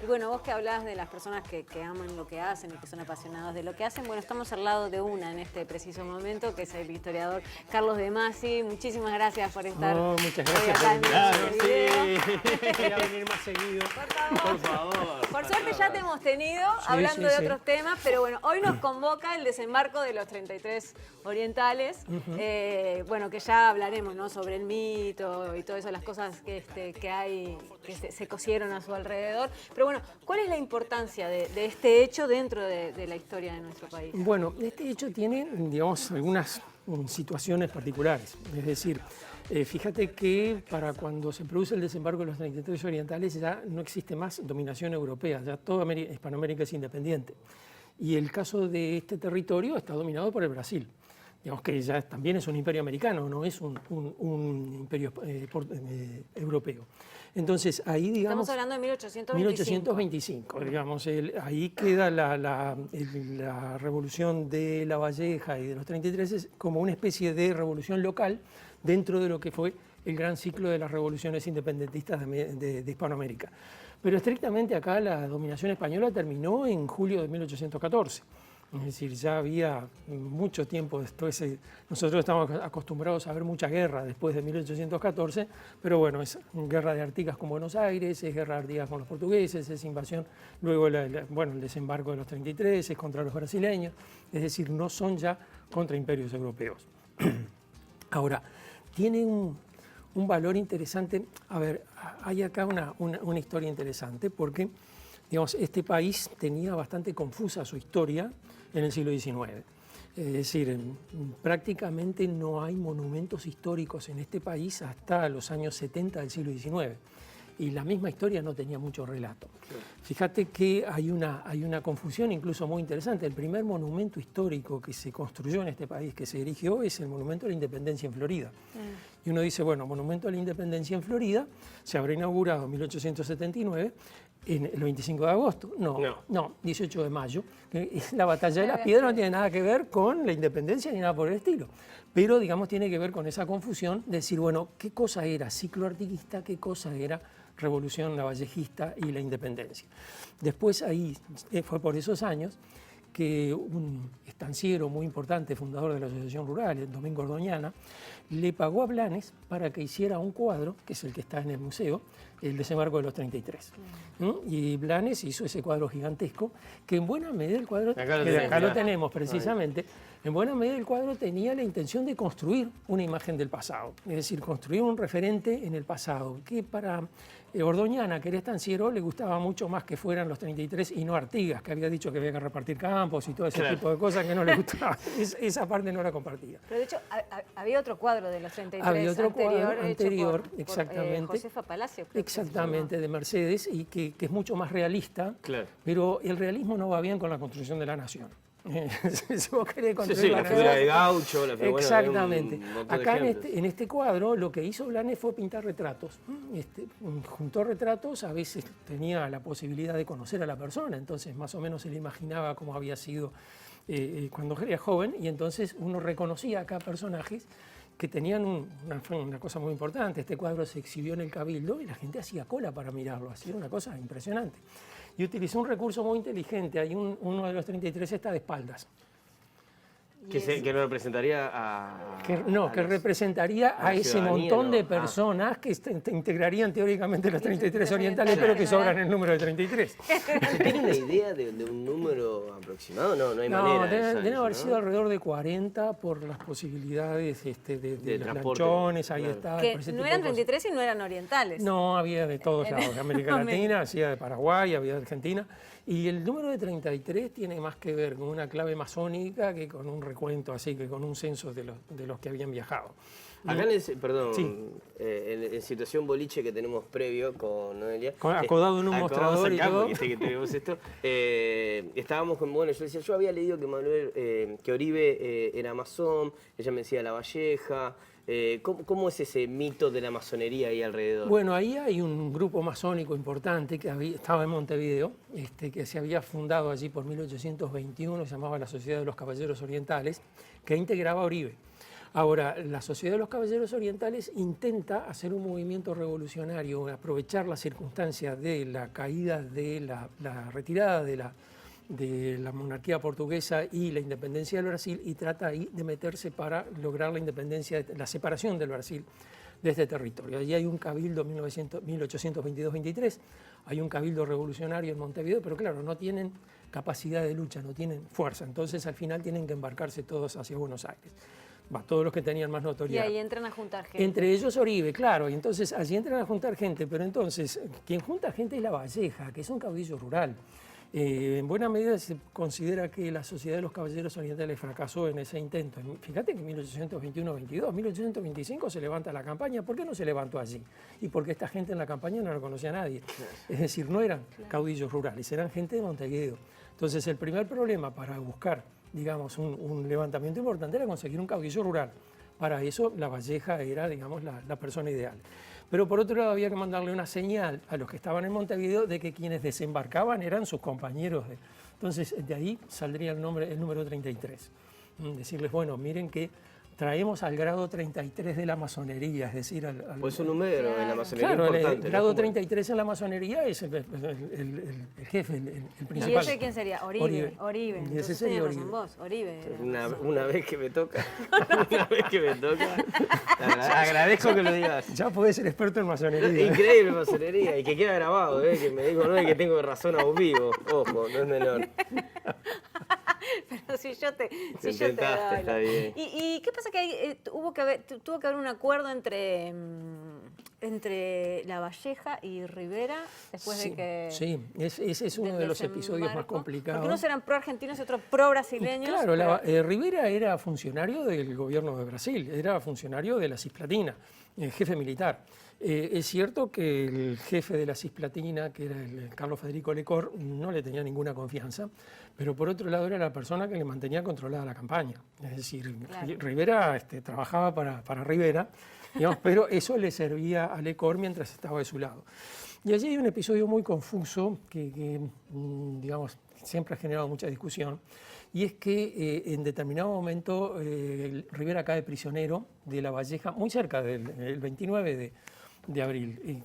Y bueno, vos que hablás de las personas que aman lo que hacen y que son apasionados de lo que hacen, bueno, estamos al lado de una en este preciso momento, que es el historiador Carlos de Masi. Muchísimas gracias por estar muchas hoy gracias acá en por este video. Quería venir más seguido. Por favor. Por suerte ya te hemos tenido hablando de otros temas, pero bueno, hoy nos convoca el desembarco de los 33 orientales. Bueno, que ya hablaremos, ¿no?, sobre el mito y todas esas las cosas que hay, que se cosieron a su alrededor. Pero bueno, ¿cuál es la importancia de este hecho dentro de la historia de nuestro país? Bueno, este hecho tiene, digamos, algunas situaciones particulares. Es decir, fíjate que para cuando se produce el desembarco de los 33 orientales ya no existe más dominación europea, ya toda Hispanoamérica es independiente. Y el caso de este territorio está dominado por el Brasil. Digamos que ya también es un imperio americano, no es un imperio europeo. Entonces ahí, digamos... Estamos hablando de 1825. 1825, digamos, ahí queda la revolución de La Valleja y de los 33 como una especie de revolución local dentro de lo que fue el gran ciclo de las revoluciones independentistas de Hispanoamérica. Pero estrictamente acá la dominación española terminó en julio de 1814. Es decir, ya había mucho tiempo después, nosotros estamos acostumbrados a ver mucha guerra después de 1814, pero bueno, es guerra de Artigas con Buenos Aires, es guerra de Artigas con los portugueses, es invasión, luego bueno, el desembarco de los 33, es contra los brasileños, es decir, no son ya contra imperios europeos. Ahora, tiene un valor interesante, a ver, hay acá una historia interesante porque, digamos, este país tenía bastante confusa su historia en el siglo XIX. Es decir, prácticamente no hay monumentos históricos en este país hasta los años 70 del siglo XIX. Y la misma historia no tenía mucho relato. Fíjate que hay una confusión incluso muy interesante. El primer monumento histórico que se construyó en este país, que se erigió, es el Monumento a la Independencia en Florida. Y uno dice, bueno, Monumento a la Independencia en Florida se habrá inaugurado en 1879, el 25 de agosto. No, 18 de mayo. La batalla de las piedras no tiene nada que ver con la independencia ni nada por el estilo. Pero, digamos, tiene que ver con esa confusión de decir, bueno, ¿qué cosa era ciclo artiguista? ¿Qué cosa era revolución lavallejista y la independencia? Después ahí, fue por esos años que un estanciero muy importante, fundador de la Asociación Rural, el Domingo Ordoñana, le pagó a Blanes para que hiciera un cuadro, que es el que está en el museo, el desembarco de los 33. Y Blanes hizo ese cuadro gigantesco, que en buena medida el cuadro, acá lo tenemos precisamente, en buena medida el cuadro tenía la intención de construir una imagen del pasado, es decir, construir un referente en el pasado, que para Ordoñana, que era estanciero, le gustaba mucho más que fueran los 33 y no Artigas, que había dicho que había que repartir campos y todo ese tipo de cosas que no le gustaba. Esa parte no la compartía. Pero de hecho, había otro cuadro de los 33 había otro cuadro anterior, por exactamente. Josefa Palacio. Exactamente, de Mercedes, y que es mucho más realista, pero el realismo no va bien con la construcción de la nación. Si vos querés construir la figura de Gaucho, la figura, exactamente. Bueno, acá en este cuadro lo que hizo Blanes fue pintar retratos. Juntó retratos, a veces tenía la posibilidad de conocer a la persona, entonces más o menos se le imaginaba cómo había sido cuando era joven, y entonces uno reconocía acá personajes que tenían una cosa muy importante. Este cuadro se exhibió en el Cabildo y la gente hacía cola para mirarlo, hacía una cosa impresionante. Y utilizó un recurso muy inteligente. Hay uno de los 33 está de espaldas. Que no representaría a... Que representaría a ese montón de personas que integrarían teóricamente los 33 orientales, pero que sobran el número de 33. ¿Se tiene una idea de un número aproximado? No hay manera. Deben haber sido alrededor de 40 por las posibilidades de los lanchones, ahí está. Que no eran 33 y no eran orientales. No, había de todos lados, de América Latina, había de Paraguay, había de Argentina. Y el número de 33 tiene más que ver con una clave masónica que con un recuento así, que con un censo de los que habían viajado. Acá en situación boliche que tenemos previo con Noelia. Acodado en un mostrador y todo. Que tenemos esto. Estábamos con, bueno, yo decía, yo había leído que Oribe era masón, ella me decía La Valleja. ¿Cómo es ese mito de la masonería ahí alrededor? Bueno, ahí hay un grupo masónico importante que estaba en Montevideo, que se había fundado allí por 1821, se llamaba la Sociedad de los Caballeros Orientales, que integraba a Oribe. Ahora, la Sociedad de los Caballeros Orientales intenta hacer un movimiento revolucionario, aprovechar las circunstancias de la caída de la retirada de la monarquía portuguesa y la independencia del Brasil, y trata ahí de meterse para lograr la independencia, la separación del Brasil de este territorio. Allí hay un cabildo 1822-23, hay un cabildo revolucionario en Montevideo, pero claro, no tienen capacidad de lucha, no tienen fuerza, entonces al final tienen que embarcarse todos hacia Buenos Aires. Todos los que tenían más notoriedad. Y ahí entran a juntar gente. Entre ellos Oribe, claro, y entonces allí entran a juntar gente, pero entonces quien junta gente es La Valleja, que es un caudillo rural. En buena medida se considera que la Sociedad de los Caballeros Orientales fracasó en ese intento. Fíjate que en 1821-22, 1825 se levanta la campaña. ¿Por qué no se levantó allí? Y porque esta gente en la campaña no la conocía a nadie. Es decir, no eran caudillos rurales, eran gente de Montevideo. Entonces el primer problema para buscar, digamos, un levantamiento importante era conseguir un caudillo rural. Para eso La Valleja era, digamos, la persona ideal. Pero por otro lado había que mandarle una señal a los que estaban en Montevideo de que quienes desembarcaban eran sus compañeros. Entonces de ahí saldría el número 33. Decirles, bueno, miren que traemos al grado 33 de la masonería, es decir, pues un número en la masonería importante. El grado 33 en la masonería es el jefe, el principal. ¿Y ese quién sería? Oribe. Y ese sería Oribe. Vos, Oribe. Una vez que me toca, agradezco que lo digas. Ya podés ser experto en masonería. Increíble masonería, y que queda grabado, que me digo, no es que tengo razón a un vivo, ojo, no es menor. Pero si yo te intentaste, está bien. ¿Y qué pasa que tuvo que haber un acuerdo entre La Valleja y Rivera después de que... Sí, ese es uno de los episodios más complicados. Porque unos eran pro-argentinos y otros pro-brasileños. Claro, Rivera era funcionario del gobierno de Brasil, era funcionario de la Cisplatina, jefe militar. Es cierto que el jefe de la Cisplatina, que era el Carlos Federico Lecor, no le tenía ninguna confianza, pero por otro lado era la persona que le mantenía controlada la campaña. Es decir, claro, Rivera trabajaba para Rivera, digamos, pero eso le servía a Lecor mientras estaba de su lado. Y allí hay un episodio muy confuso que digamos, siempre ha generado mucha discusión, y es que en determinado momento Rivera cae prisionero de La Valleja, muy cerca del 29 de abril, y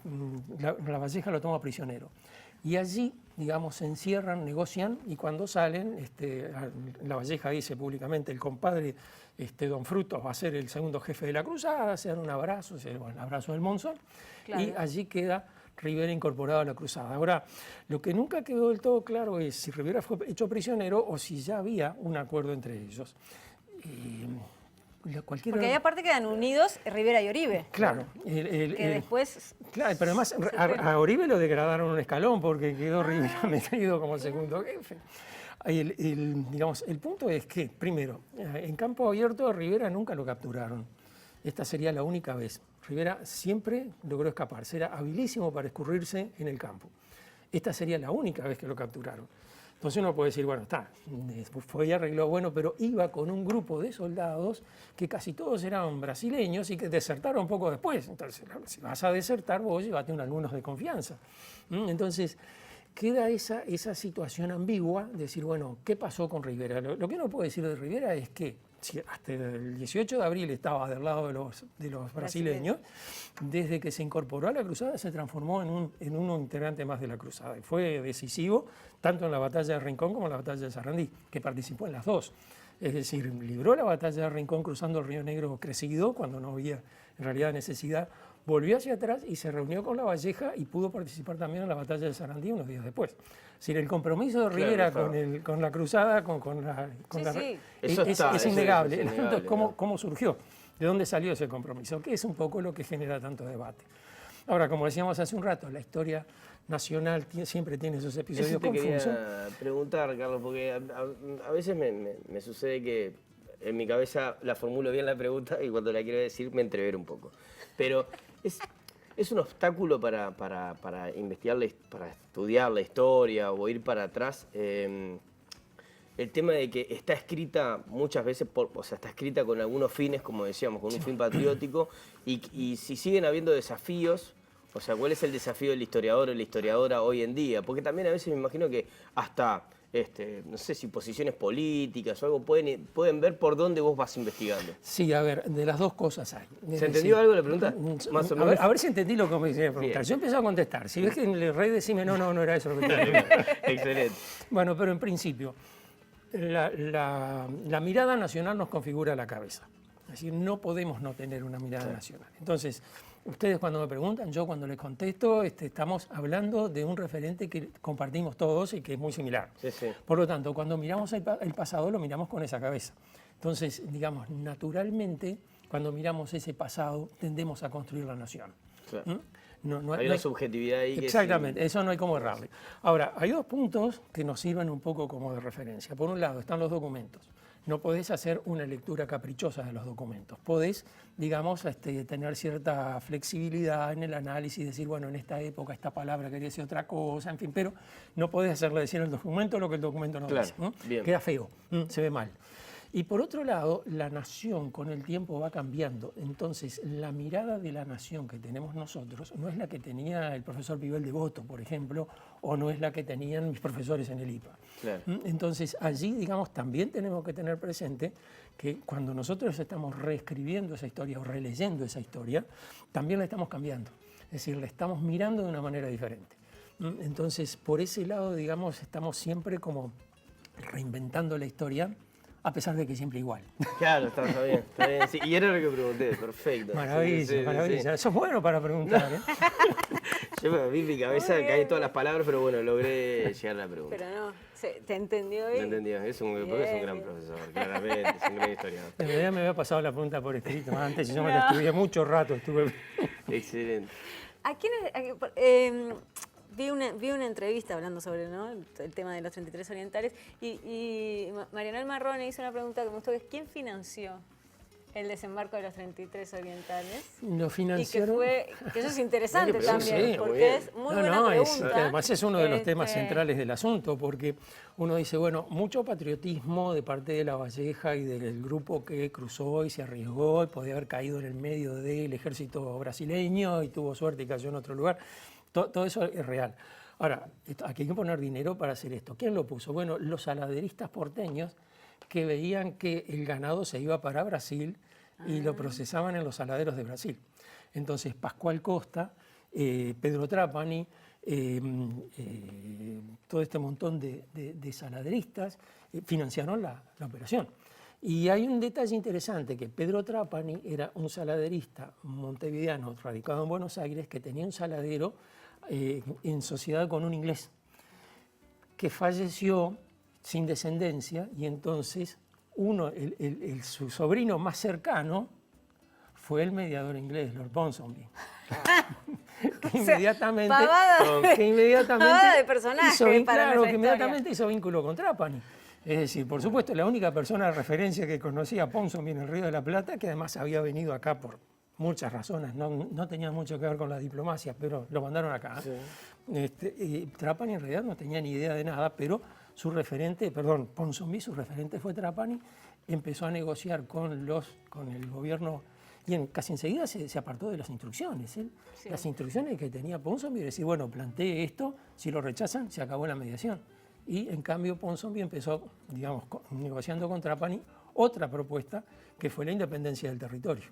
la Valleja lo toma prisionero. Y allí, digamos, se encierran, negocian, y cuando salen, La Valleja dice públicamente, el compadre Don Frutos va a ser el segundo jefe de la cruzada, se dan un abrazo, el abrazo del Monzón, claro, y allí queda Rivera incorporado a la cruzada. Ahora, lo que nunca quedó del todo claro es si Rivera fue hecho prisionero o si ya había un acuerdo entre ellos. Porque ahí aparte quedan unidos Rivera y Oribe. Claro. Después... Claro, pero además a Oribe lo degradaron un escalón porque quedó Rivera metido como segundo jefe. Digamos, el punto es que, primero, en campo abierto a Rivera nunca lo capturaron. Esta sería la única vez. Rivera siempre logró escaparse, era habilísimo para escurrirse en el campo. Esta sería la única vez que lo capturaron. Entonces uno puede decir, bueno, fue y arregló, bueno, pero iba con un grupo de soldados que casi todos eran brasileños y que desertaron poco después. Entonces, si vas a desertar, vos llévate un algunos de confianza. Entonces, queda esa situación ambigua de decir, bueno, ¿qué pasó con Rivera? Lo que uno puede decir de Rivera es que hasta el 18 de abril estaba del lado de los brasileños, desde que se incorporó a la cruzada se transformó en un integrante más de la cruzada y fue decisivo tanto en la batalla de Rincón como en la batalla de Sarandí, que participó en las dos. Es decir, libró la batalla de Rincón cruzando el Río Negro crecido cuando no había en realidad necesidad, volvió hacia atrás y se reunió con La Valleja y pudo participar también en la batalla de Sarandí unos días después. Es decir, el compromiso de Rivera con la cruzada, es innegable. Entonces, ¿cómo surgió? ¿De dónde salió ese compromiso? Que es un poco lo que genera tanto debate. Ahora, como decíamos hace un rato, la historia nacional siempre tiene esos episodios confusos. Quería preguntar, Carlos, porque a veces me sucede que en mi cabeza la formulo bien la pregunta y cuando la quiero decir me entrevero un poco. Pero es un obstáculo para investigar, para estudiar la historia o ir para atrás. El tema de que está escrita muchas veces, está escrita con algunos fines, como decíamos, con un fin patriótico, y si siguen habiendo desafíos O sea, ¿cuál es el desafío del historiador o la historiadora hoy en día? Porque también a veces me imagino que hasta, no sé si posiciones políticas o algo, pueden ver por dónde vos vas investigando. Sí, a ver, de las dos cosas hay. ¿Se entendió algo la pregunta? Más o menos. A ver si entendí lo que me quería preguntar. Yo empiezo a contestar. Si ves que en el rey decime, no era eso lo que te dije. Excelente. Bueno, pero en principio, la mirada nacional nos configura la cabeza. Es decir, no podemos no tener una mirada nacional. Entonces, ustedes cuando me preguntan, yo cuando les contesto, estamos hablando de un referente que compartimos todos y que es muy similar. Sí, sí. Por lo tanto, cuando miramos el pasado, lo miramos con esa cabeza. Entonces, digamos, naturalmente, cuando miramos ese pasado, tendemos a construir la nación. Claro. ¿Mm? Hay una subjetividad ahí. Exactamente, eso no hay cómo errarle. Ahora, hay dos puntos que nos sirven un poco como de referencia. Por un lado, están los documentos. No podés hacer una lectura caprichosa de los documentos. Podés, digamos, tener cierta flexibilidad en el análisis, decir, bueno, en esta época esta palabra quería decir otra cosa, en fin, pero no podés hacerle decir al documento lo que el documento no dice. Bien. Queda feo, se ve mal. Y por otro lado, la nación con el tiempo va cambiando. Entonces, la mirada de la nación que tenemos nosotros no es la que tenía el profesor Pibel Devoto, por ejemplo, o no es la que tenían mis profesores en el IPA. Claro. Entonces, allí, digamos, también tenemos que tener presente que cuando nosotros estamos reescribiendo esa historia o releyendo esa historia, también la estamos cambiando. Es decir, la estamos mirando de una manera diferente. Entonces, por ese lado, digamos, estamos siempre como reinventando la historia, a pesar de que siempre igual. Claro, está bien. Sí. Y era lo que pregunté, perfecto. Maravilla, maravilla. Sí. Eso es bueno para preguntar, ¿eh? Yo me vi mi cabeza, caí todas las palabras, pero bueno, logré llegar a la pregunta. Pero no, ¿te entendió bien? Te entendió, es un gran profesor, claramente, es un gran historiador. En realidad me había pasado la pregunta por escrito antes y yo me la estudié mucho rato. Excelente. ¿A quiénes...? Vi una entrevista hablando sobre el tema de los 33 orientales y Marianel Marrone hizo una pregunta que me gustó, que es ¿quién financió el desembarco de los 33 orientales? Lo financiaron. Que eso es interesante también, porque es muy buena pregunta. Además es uno de los temas centrales del asunto, porque uno dice, bueno, mucho patriotismo de parte de La Valleja y del grupo que cruzó y se arriesgó y podía haber caído en el medio del ejército brasileño y tuvo suerte y cayó en otro lugar. Todo eso es real. Ahora, aquí hay que poner dinero para hacer esto. ¿Quién lo puso? Bueno, los saladeristas porteños que veían que el ganado se iba para Brasil y lo procesaban en los saladeros de Brasil. Entonces, Pascual Costa, Pedro Trapani, todo este montón de saladeristas financiaron la operación. Y hay un detalle interesante, que Pedro Trapani era un saladerista montevideano radicado en Buenos Aires que tenía un saladero en sociedad con un inglés que falleció sin descendencia y entonces su sobrino más cercano fue el mediador inglés, Lord Ponsonby. que inmediatamente hizo vínculo con Trapani. Es decir, por supuesto, la única persona de referencia que conocía a Ponsonby en el Río de la Plata, que además había venido acá por muchas razones, no tenía mucho que ver con la diplomacia, pero lo mandaron acá. Sí. Trapani en realidad no tenía ni idea de nada, pero Ponsonby, su referente fue Trapani, empezó a negociar con el gobierno y casi enseguida se apartó de las instrucciones. Sí. Las instrucciones que tenía Ponsonby, decir, bueno, planteé esto, si lo rechazan, se acabó la mediación. Y en cambio Ponsonby empezó, digamos, negociando con Trapani otra propuesta que fue la independencia del territorio,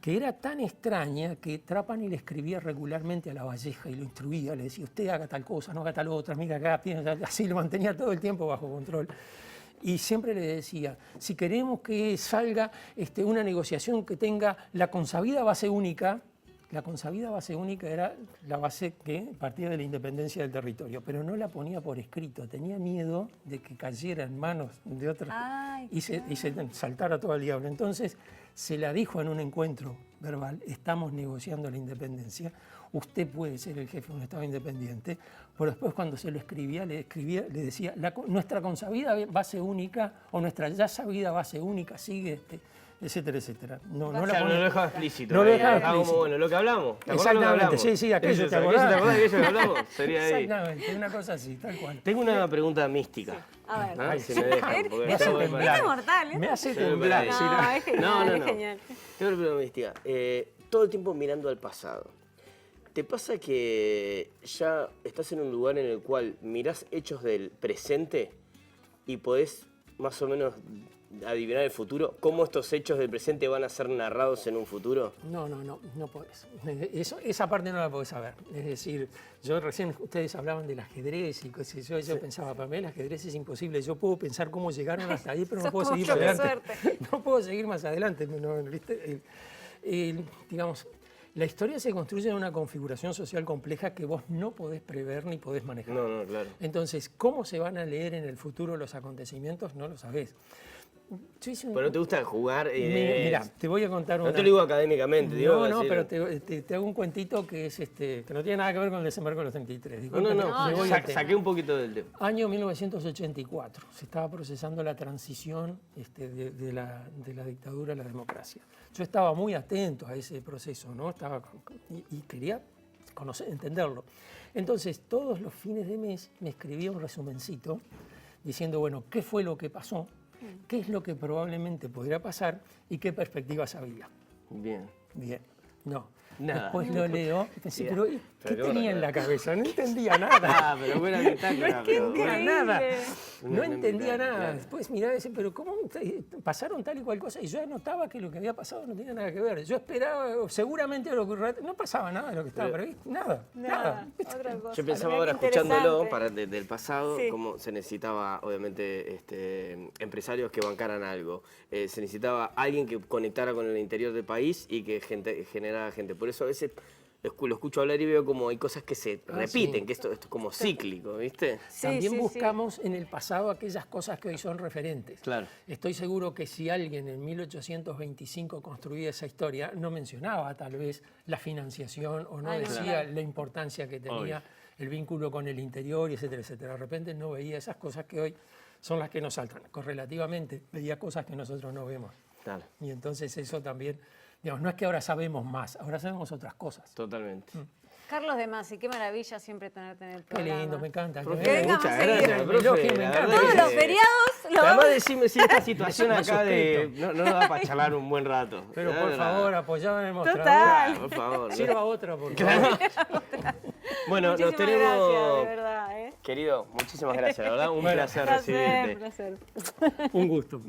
que era tan extraña que Trapani le escribía regularmente a La Valleja y lo instruía, le decía, usted haga tal cosa, no haga tal otra, mira acá, así lo mantenía todo el tiempo bajo control. Y siempre le decía, si queremos que salga una negociación que tenga la consabida base única, la consabida base única era la base que partía de la independencia del territorio, pero no la ponía por escrito, tenía miedo de que cayera en manos de otras y se saltara todo al diablo. Entonces se la dijo en un encuentro verbal, estamos negociando la independencia, usted puede ser el jefe de un Estado independiente, pero después cuando se lo escribía, le decía, nuestra consabida base única o nuestra ya sabida base única sigue etcétera, etcétera. No lo dejaba explícito. No lo dejaba explícito. Como, bueno, lo que hablamos. Exactamente, sí, aquello, ¿te acordás? ¿Te acordás de aquello que hablamos? Sería ahí. Exactamente, una cosa así, tal cual. Tengo una pregunta mística. Sí. A ver. Ay, si me dejan. Me hace temblar. Es mortal, ¿eh? Me hace temblar. No, es genial, es genial. Tengo una pregunta mística. Todo el tiempo mirando al pasado. ¿Te pasa que ya estás en un lugar en el cual mirás hechos del presente y podés más o menos adivinar el futuro? ¿Cómo estos hechos del presente van a ser narrados en un futuro? No podés. Esa parte no la podés saber. Es decir, yo recién, ustedes hablaban del ajedrez y cosas, yo pensaba, para mí el ajedrez es imposible. Yo puedo pensar cómo llegaron hasta ahí, pero no puedo seguir más adelante. No puedo seguir más adelante. ¿Viste? Digamos, la historia se construye en una configuración social compleja que vos no podés prever ni podés manejar. No, claro. Entonces, ¿cómo se van a leer en el futuro los acontecimientos? No lo sabés. Pero no te gusta jugar. Mira, te voy a contar una. No te lo digo académicamente, digo. No, pero te hago un cuentito que es que no tiene nada que ver con el desembarco de los 33. Saqué un poquito del tema. Año 1984. Se estaba procesando la transición de la dictadura a la democracia. Yo estaba muy atento a ese proceso, ¿no? Y quería entenderlo. Entonces, todos los fines de mes me escribía un resumencito diciendo, bueno, ¿qué fue lo que pasó? ¿Qué es lo que probablemente podría pasar y qué perspectivas había? Bien. No. Nada. Después lo leo y pensé, pero ¿qué tenía en la cabeza? No entendía nada. Pero buena bitácora. No entendía nada. Después miraba y decía, pero ¿cómo pasaron tal y cual cosa? Y yo anotaba que lo que había pasado no tenía nada que ver. Yo esperaba, seguramente lo que no pasaba nada de lo que estaba previsto. Nada. Otra cosa. Yo pensaba ahora, escuchándolo del pasado, cómo se necesitaba, obviamente, empresarios que bancaran algo. Se necesitaba alguien que conectara con el interior del país y que generara gente. Por eso a veces lo escucho hablar y veo como hay cosas que se repiten, que esto es como cíclico, ¿viste? También buscamos en el pasado aquellas cosas que hoy son referentes. Claro. Estoy seguro que si alguien en 1825 construía esa historia, no mencionaba tal vez la financiación o no decía la importancia que tenía el vínculo con el interior, y etcétera, etcétera. De repente no veía esas cosas que hoy son las que nos saltan. Correlativamente, veía cosas que nosotros no vemos. Claro. Y entonces eso también, digamos, no es que ahora sabemos más, ahora sabemos otras cosas. Totalmente. Carlos de Masi, qué maravilla siempre tenerte en el Qué programa. lindo, me encanta. Muchas gracias, profe, me encanta. Todos los feriados lo Además, vamos. decime si esta situación acá no da para charlar un buen rato. Pero por favor, apoyado en el mostrador. Total. Por favor. Sirva otra, por favor. Bueno, Muchísimas nos tenemos... gracias, de verdad. Querido, muchísimas gracias, la verdad, un placer recibirte. Placer. Un gusto.